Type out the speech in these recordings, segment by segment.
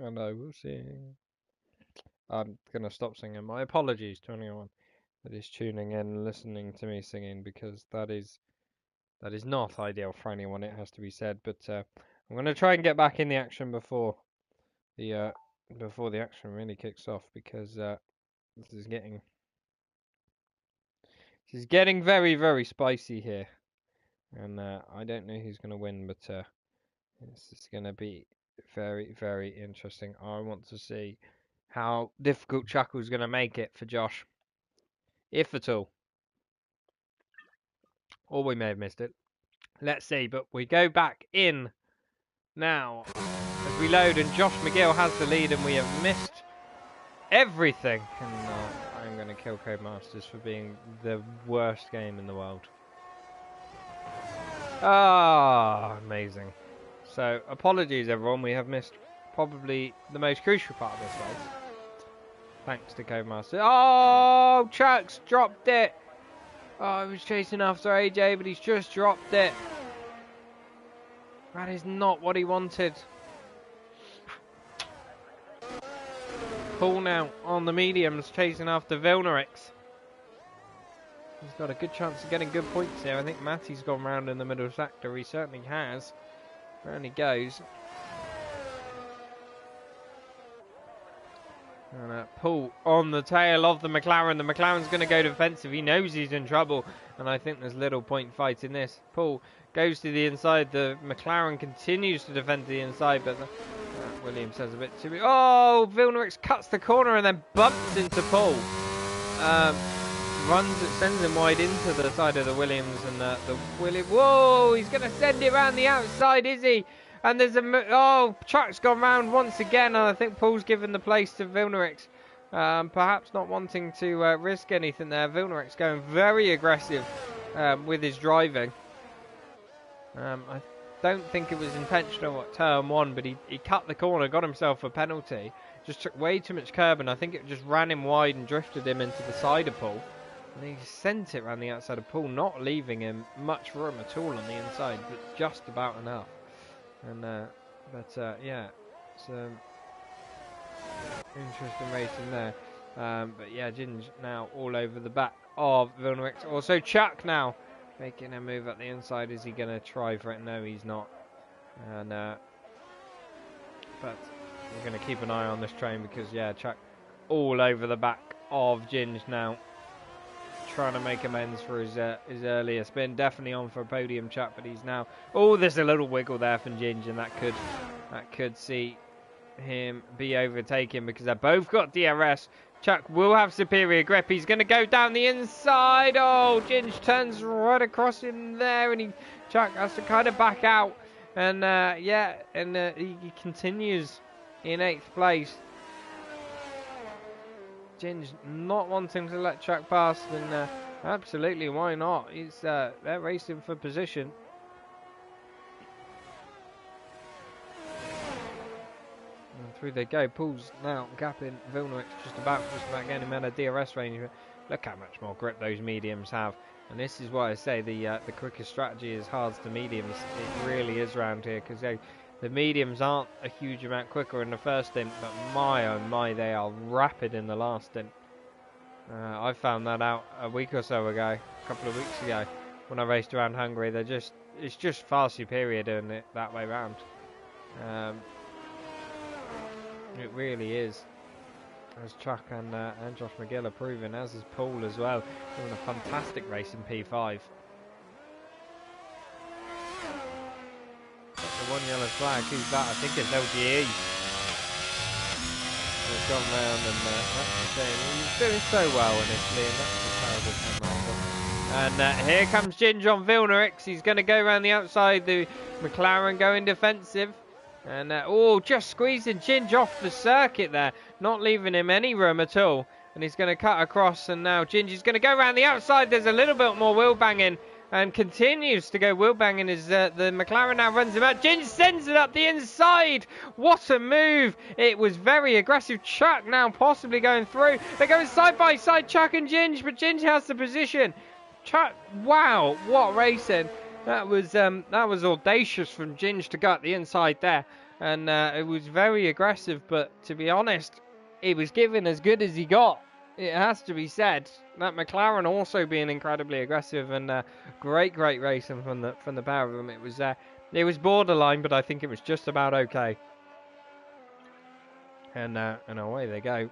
I know, we'll see. I'm gonna stop singing. My apologies to anyone that is tuning in and listening to me singing, because that is not ideal for anyone, it has to be said. But I'm gonna try and get back in the action the before the action really kicks off, because this is getting very, very spicy here, and I don't know who's gonna win, but this is gonna be very, very interesting. I want to see how difficult Chuckle's gonna make it for Josh, if at all. Or we may have missed it. Let's see, but we go back in now as we load, and Josh McGill has the lead, and we have missed everything. And I'm going to kill Codemasters for being the worst game in the world. Ah, amazing. So, apologies everyone, we have missed probably the most crucial part of this race. Thanks to Codemasters. Oh, Chuck's dropped it. Oh, he was chasing after AJ, but he's just dropped it. That is not what he wanted. Paul now on the mediums, chasing after Vilnerix. He's got a good chance of getting good points here. I think Matty's gone round in the middle sector. He certainly has. Round he goes. And Paul on the tail of the McLaren. The McLaren's going to go defensive. He knows he's in trouble. And I think there's little point fighting this. Paul goes to the inside. The McLaren continues to defend to the inside. But Williams has a bit too big. Oh, Vilnerix cuts the corner and then bumps into Paul. Runs it, sends him wide into the side of the Williams. And the Williams. Whoa, he's going to send it around the outside, is he? And there's Chuck's gone round once again, and I think Paul's given the place to Vilnerix. Perhaps not wanting to risk anything there. Vilnerix going very aggressive with his driving. I don't think it was intentional at turn one, but he cut the corner, got himself a penalty. Just took way too much curb, and I think it just ran him wide and drifted him into the side of Paul. And he sent it around the outside of Paul, not leaving him much room at all on the inside, but just about enough. And yeah, it's interesting racing there. But yeah, Ginge now all over the back of Vilnerix. Also Chuck now making a move at the inside. Is he going to try for it? No, he's not. And but we're going to keep an eye on this train, because yeah, Chuck all over the back of Ginge now, trying to make amends for his earlier spin. Definitely on for a podium, Chuck, but he's now... Oh, there's a little wiggle there from Ginge, and that could see him be overtaken, because they've both got DRS. Chuck will have superior grip. He's going to go down the inside. Oh, Ginge turns right across him there, and Chuck has to kind of back out. And yeah, and he continues in 8th place. Ginge not wanting to let Chuck pass, then absolutely, why not? They're racing for position. And through they go. Paul's now gapping Vilnerix just about getting him out of DRS range. Look how much more grip those mediums have. And this is why I say the quickest strategy is hards to mediums. It really is around here, because the mediums aren't a huge amount quicker in the first stint, but my oh my, they are rapid in the last stint. I found that out a week or so ago, a couple of weeks ago, when I raced around Hungary. It's just far superior doing it that way round. It really is, as Chuck and Josh McGill are proving, as is Paul as well, doing a fantastic race in P5. The one yellow flag, who's that? I think it's LGE. He's gone round, and that's the thing. He's doing so well in Italy, and that's the terrible camera. And here comes Ginge on Vilnerix. He's going to go around the outside. The McLaren going defensive. And just squeezing Ginge off the circuit there, not leaving him any room at all. And he's going to cut across, and now Ginge is going to go around the outside. There's a little bit more wheel banging, and continues to go wheel banging as the McLaren now runs him out. Ginge sends it up the inside. What a move. It was very aggressive. Chuck now possibly going through. They're going side by side, Chuck and Ginge, but Ginge has the position. Chuck, wow, what racing. That was audacious from Ginge to go at the inside there. and it was very aggressive, but to be honest, he was given as good as he got. It has to be said. That McLaren also being incredibly aggressive, and great racing from the pair of them. It was borderline, but I think it was just about okay. And away they go.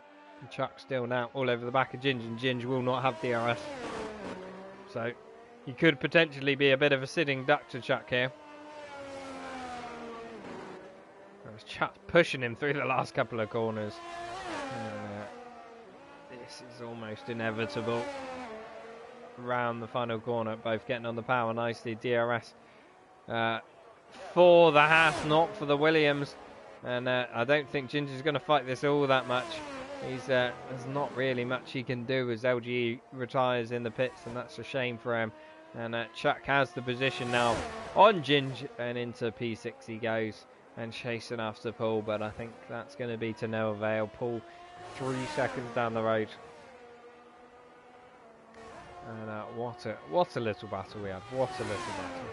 Chuck still now all over the back of Ginge, and Ginge will not have DRS. So he could potentially be a bit of a sitting duck to Chuck here. Chuck pushing him through the last couple of corners. And, this is almost inevitable. Round the final corner, both getting on the power nicely. DRS for the Haas, not for the Williams. And I don't think Ginger's going to fight this all that much. There's not really much he can do as LGE retires in the pits, and that's a shame for him. And Chuck has the position now on Ginge, and into P6 he goes, and chasing after Paul, but I think that's going to be to no avail. Paul 3 seconds down the road. And what a little battle we had. What a little battle.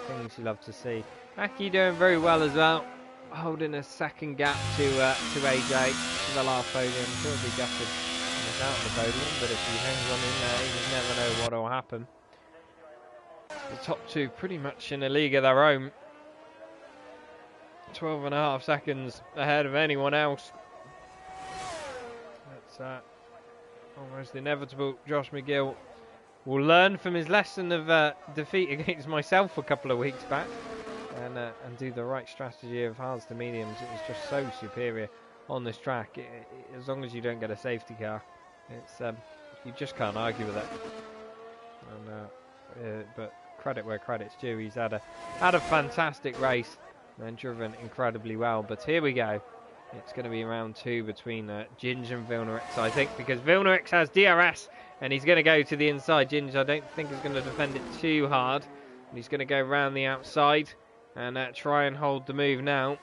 Things you love to see. Aki doing very well as well, holding a second gap to AJ for the last podium. He'll be gutted without the podium, but if he hangs on in there, you never know what will happen. The top two pretty much in a league of their own. 12.5 seconds ahead of anyone else. That's almost inevitable. Josh McGill will learn from his lesson of defeat against myself a couple of weeks back, and do the right strategy of hards to mediums. It was just so superior on this track. As long as you don't get a safety car, it's you just can't argue with it. And but credit where credit's due. He's had a fantastic race and driven incredibly well. But here we go. It's going to be round 2 between Ginge and Villarix, I think, because Villarix has DRS and he's going to go to the inside. Ginge, I don't think, is going to defend it too hard. And he's going to go round the outside and try and hold the move now.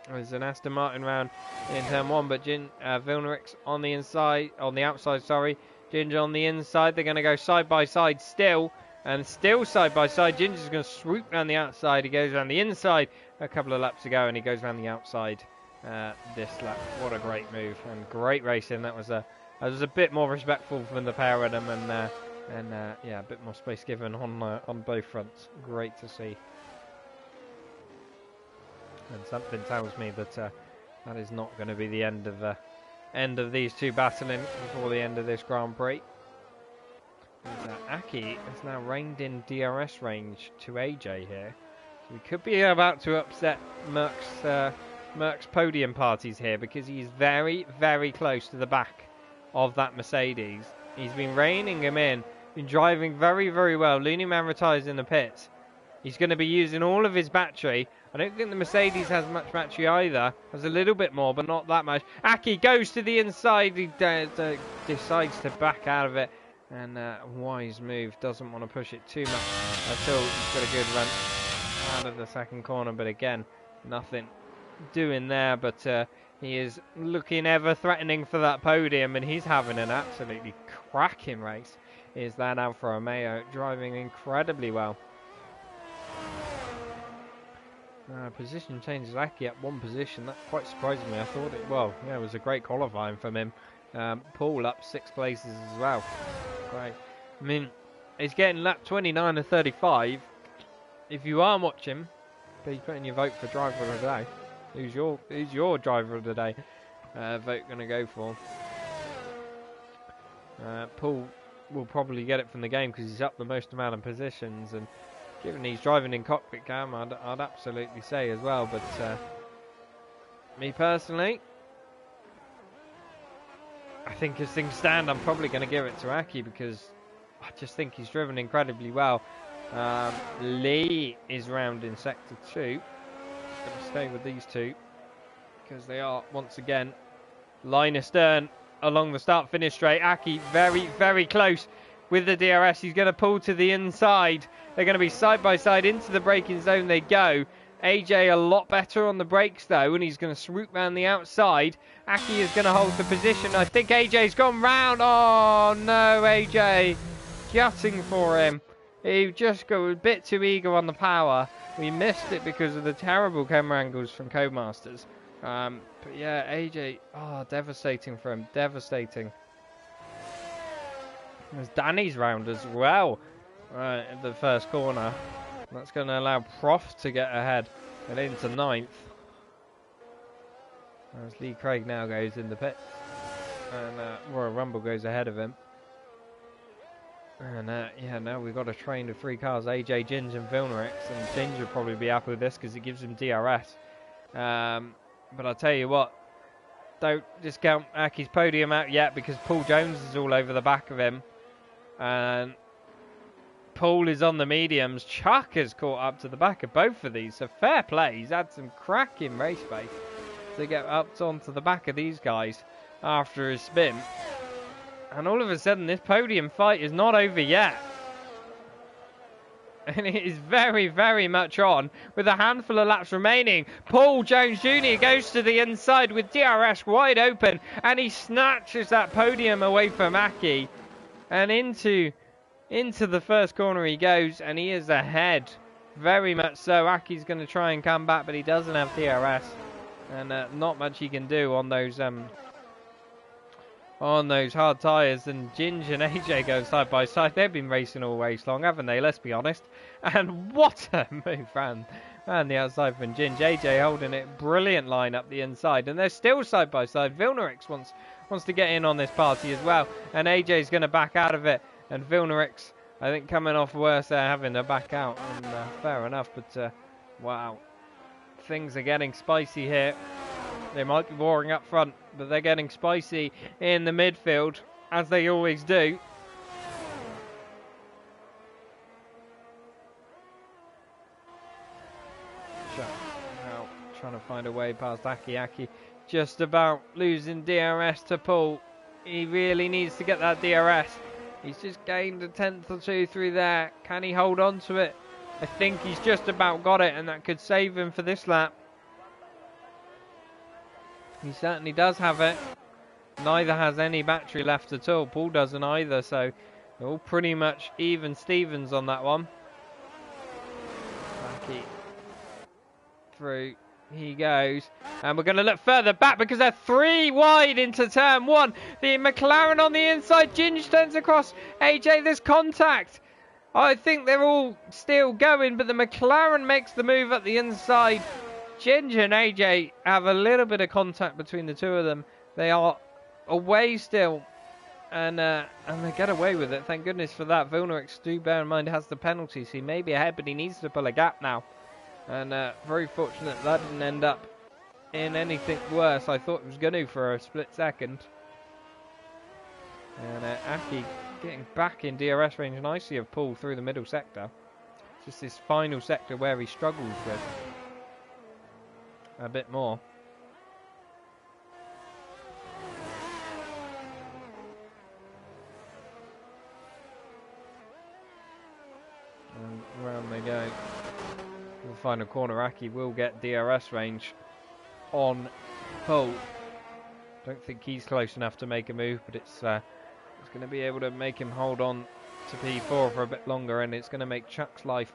There's an Aston Martin round in turn 1, but Villarix on the inside, on the outside, sorry. Ginge on the inside. They're going to go side by side still. And still side by side. Ginger's going to swoop around the outside. He goes around the inside a couple of laps ago, and he goes around the outside this lap. What a great move and great racing. That was a bit more respectful from the pair of them, and yeah, a bit more space given on both fronts. Great to see. And something tells me that that is not going to be the end of these two battling before the end of this Grand Prix. Aki has now reined in DRS range to AJ here. So we could be about to upset Merck's podium parties here, because he's very, very close to the back of that Mercedes. He's been reining him in, been driving very, very well. Looney Man retires in the pits. He's going to be using all of his battery. I don't think the Mercedes has much battery either. Has a little bit more, but not that much. Aki goes to the inside. He decides to back out of it. And wise move, doesn't want to push it too much until he's got a good run out of the second corner. But again, nothing doing there. But he is looking ever threatening for that podium, and he's having an absolutely cracking race. Is that Alfa Romeo driving incredibly well. Position changes Aki at 1 position. That quite surprised me. I thought it was a great qualifying from him. Paul up 6 places as well. Great. I mean, he's getting lap 29 of 35. If you are watching, please put in your vote for driver of the day. Who's your driver of the day? Vote going to go for. Paul will probably get it from the game because he's up the most amount of positions, and given he's driving in cockpit cam, I'd absolutely say as well. But me personally, I think as things stand, I'm probably going to give it to Aki, because I just think he's driven incredibly well. Lee is round in sector 2. Going to stay with these two because they are once again line astern along the start-finish straight. Aki very, very close with the DRS. He's going to pull to the inside. They're going to be side by side into the braking zone. They go. AJ a lot better on the brakes though, and he's going to swoop round the outside. Aki is going to hold the position. I think AJ's gone round. Oh no, AJ gutting for him. He just got a bit too eager on the power. we missed it because of the terrible camera angles from Codemasters. But yeah, AJ, devastating for him, devastating. There's Danny's round as well, right in the first corner. That's going to allow Prof to get ahead and into 9th. As Lee Craig now goes in the pits, and Royal Rumble goes ahead of him. And yeah, now we've got a train of 3 cars, AJ, Ginge and Vilnerix, and Ginge will probably be happy with this because it gives him DRS. But I'll tell you what, don't discount Aki's podium out yet because Paul Jones is all over the back of him. And Paul is on the mediums. Chuck has caught up to the back of both of these, so fair play. He's had some cracking race pace to get up onto the back of these guys after his spin. And all of a sudden, this podium fight is not over yet. And it is very, very much on with a handful of laps remaining. Paul Jones Jr. goes to the inside with DRS wide open, and he snatches that podium away from Aki. And into the first corner he goes, and he is ahead. Very much so. Aki's going to try and come back, but he doesn't have DRS. And not much he can do on those hard tyres. And Ginge and AJ go side by side. They've been racing all race long, haven't they? Let's be honest. And what a move ran the outside from Ginge. AJ holding it. Brilliant line up the inside. And they're still side by side. Vilnerix wants to get in on this party as well. And AJ's going to back out of it. And Vilnerix, I think, coming off worse there, having to back out. And fair enough. But wow. Things are getting spicy here. They might be warring up front, but they're getting spicy in the midfield, as they always do. Now trying to find a way past Aki. Aki just about losing DRS to Paul. He really needs to get that DRS. He's just gained a 10th or 2 through there. Can he hold on to it? I think he's just about got it, and that could save him for this lap. He certainly does have it. Neither has any battery left at all. Paul doesn't either, so they're all pretty much even Stevens on that one. Aki through he goes. And we're going to look further back because they're 3 wide into turn 1. The McLaren on the inside. Ginge turns across. AJ, there's contact. I think they're all still going, but the McLaren makes the move at the inside. Ginge and AJ have a little bit of contact between the two of them. They are away still, and they get away with it. Thank goodness for that. Vilnerix, do bear in mind, has the penalty, so he may be ahead, but he needs to pull a gap now. And very fortunate that didn't end up in anything worse. I thought it was going to for a split second. And Aki getting back in DRS range nicely of Paul through the middle sector. Just this final sector where he struggles with a bit more. And round they go. The final corner, Aki will get DRS range on Paul. Don't think he's close enough to make a move, but it's going to be able to make him hold on to P4 for a bit longer, and it's going to make Chuck's life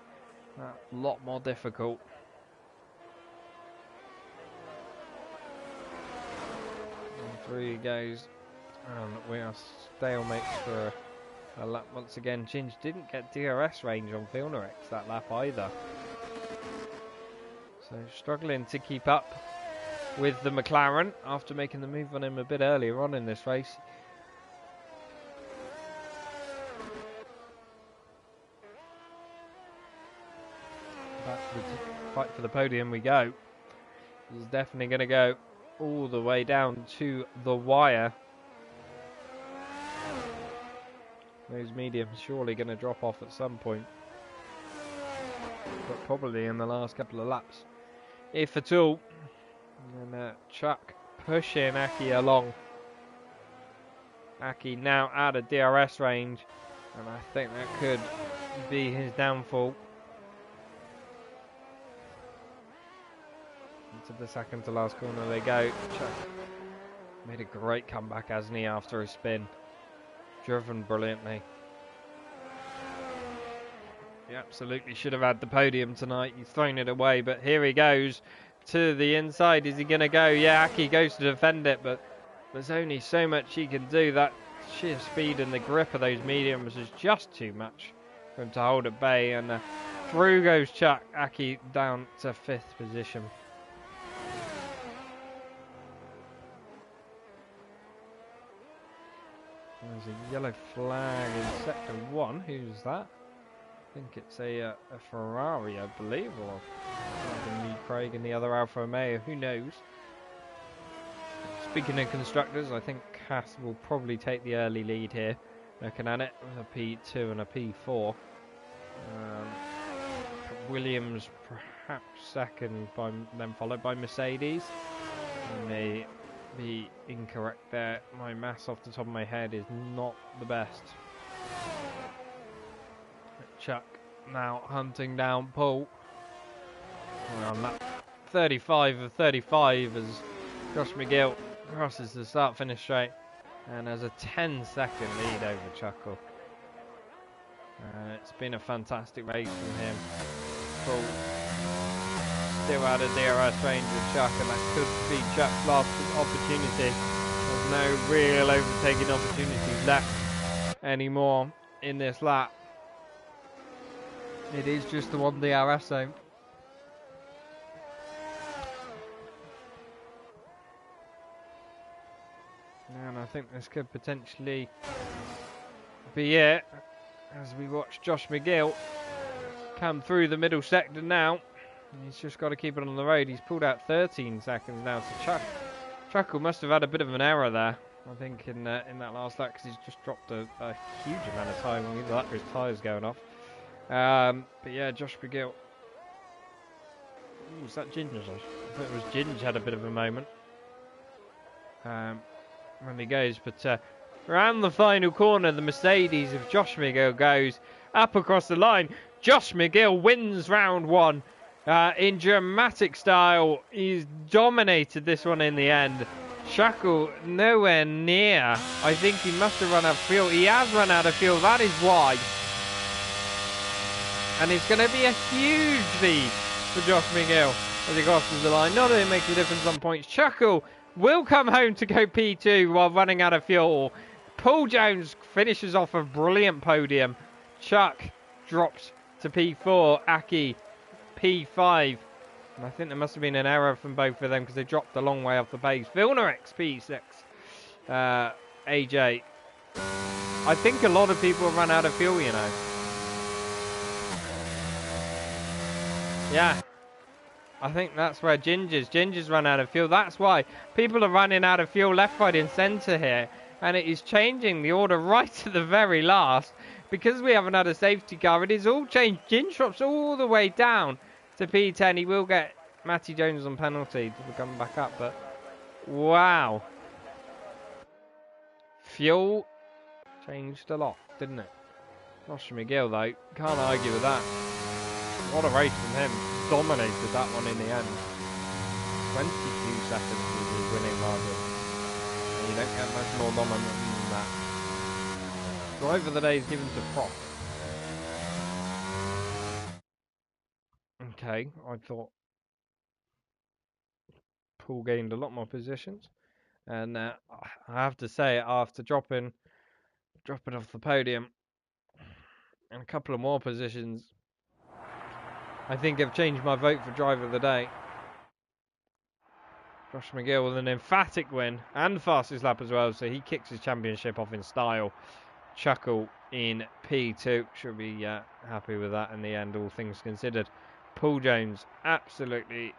a lot more difficult. And through he goes, and we are stalemates for a lap once again. Ginge didn't get DRS range on Vilnerix that lap either. So struggling to keep up with the McLaren after making the move on him a bit earlier on in this race. Back to the fight for the podium we go. This is definitely going to go all the way down to the wire. Those mediums surely going to drop off at some point, but probably in the last couple of laps, if at all. And Chuck pushing Aki along. Aki now out of DRS range, and I think that could be his downfall. Into the second to last corner they go. Chuck made a great comeback, hasn't he, after his spin. Driven brilliantly. He absolutely should have had the podium tonight. He's thrown it away, but here he goes to the inside. Is he going to go? Yeah, Aki goes to defend it, but there's only so much he can do. That sheer speed and the grip of those mediums is just too much for him to hold at bay. And through goes Chuck. Aki down to 5th position. There's a yellow flag in sector 1. Who's that? I think it's a Ferrari, I believe, or Lee Craig and the other Alfa Romeo. Who knows? Speaking of constructors, I think Cass will probably take the early lead here. Looking at it with a P2 and a P4. Williams perhaps second, then followed by Mercedes. I may be incorrect there. My maths off the top of my head is not the best. Chuck now hunting down Paul. We're on lap 35 of 35 as Josh McGill crosses the start-finish straight and has a 10-second lead over Chuckle. It's been a fantastic race from him. Paul still out of DRS range with Chuck, and that could be Chuck's last opportunity. There's no real overtaking opportunities left anymore in this lap. It is just the one DRS zone. And I think this could potentially be it as we watch Josh McGill come through the middle sector now. He's just got to keep it on the road. He's pulled out 13 seconds now. So Chuckle must have had a bit of an error there, I think, in that last lap, because he's just dropped a huge amount of time. I mean, that his tyres going off. But yeah, Josh McGill. Ooh, was that Ginger? I thought it was Ginge had a bit of a moment. When he goes, but around the final corner, the Mercedes of Josh McGill goes up across the line. Josh McGill wins round 1 in dramatic style. He's dominated this one in the end. Shackle nowhere near. I think he must have run out of fuel. He has run out of fuel, that is why. And it's going to be a huge lead for Josh McGill as he crosses the line. Not that it makes a difference on points. Chuckle will come home to go P2 while running out of fuel. Paul Jones finishes off a brilliant podium. Chuck drops to P4. Aki P5. And I think there must have been an error from both of them because they dropped a long way off the pace. Vilnarex P6. AJ. I think a lot of people run out of fuel, you know. Yeah. I think that's where Ginger's run out of fuel. That's why people are running out of fuel left, right and centre here. And it is changing the order right at the very last. Because we haven't had a safety car, it is all changed. Ginge drops all the way down to P10. He will get Matty Jones on penalty to come back up. But wow. Fuel changed a lot, didn't it? Josh McGill, though, can't argue with that. What a race from him. Dominated that one in the end. 22 seconds was his winning margin. And you don't get much more dominant than that. Driver of the day is given to Prof. Okay, I thought Paul gained a lot more positions. And I have to say, after dropping off the podium and a couple of more positions, I think I've changed my vote for driver of the day. Josh McGill with an emphatic win and fastest lap as well, so he kicks his championship off in style. Chuckle in P2, should be happy with that in the end, all things considered. Paul Jones, absolutely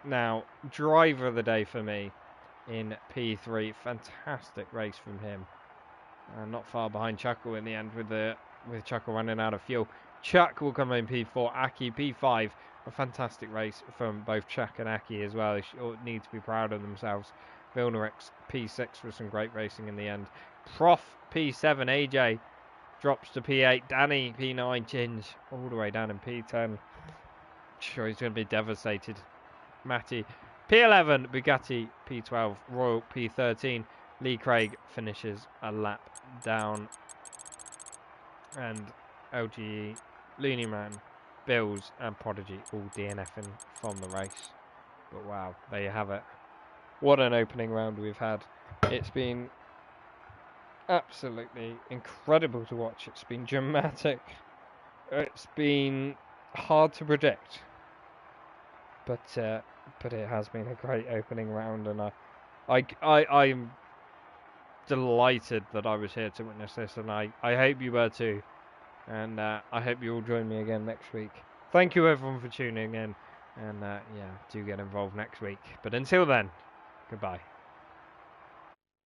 now driver of the day for me in P3. Fantastic race from him. Not far behind Chuckle in the end with Chuckle running out of fuel. Chuck will come in P4, Aki P5. A fantastic race from both Chuck and Aki as well. They need to be proud of themselves. Vilnarex P6 for some great racing in the end. Prof P7, AJ drops to P8. Danny P9, Ginge all the way down in P10. Sure, he's going to be devastated. Matty P11, Bugatti P12, Royal P13. Lee Craig finishes a lap down. And LGE Looney Man, Bills and Prodigy all DNFing from the race. But wow, there you have it. What an opening round we've had. It's been absolutely incredible to watch. It's been dramatic. It's been hard to predict. But it has been a great opening round, and I'm delighted that I was here to witness this, and I hope you were too. And I hope you all join me again next week. Thank you everyone for tuning in, and yeah, do get involved next week. But until then, goodbye.